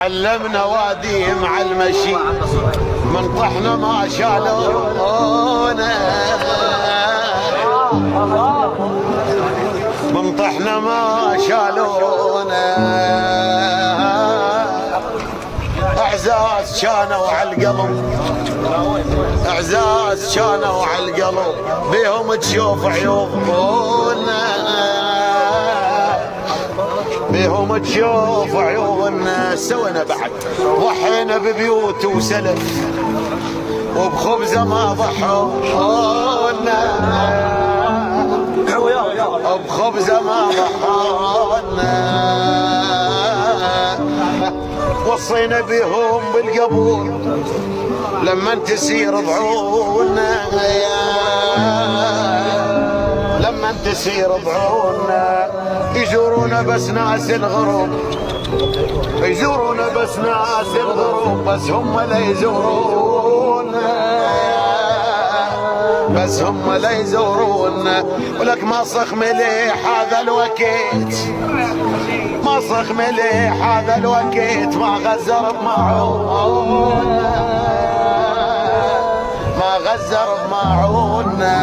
علمنا وادي مع المشي من طحنا ما شالونا، من طحنا ما شالونا. اعزاز كانوا على القلب، اعزاز كانوا على القلب، بيهم تشوف عيوبنا، بيهم تشوف عيوبنا. سوينا بعد ضحينا ببيوت وسلف، وبخبزه ما ضحونا، بخبزه ما ضحونا. وصينا بهم بالقبور لما تسير بعونا، لما تسير بعونا. يزورونا بس ناس الغروب، يزورونا بس ناس الغروب، بس هم لا يزورونا، بس هم لا يزورونا. ولك ما صخ مليح هذا الوقت، ما صخ مليح هذا الوقت، ما غزر بمعونا، ما غزر بمعونا.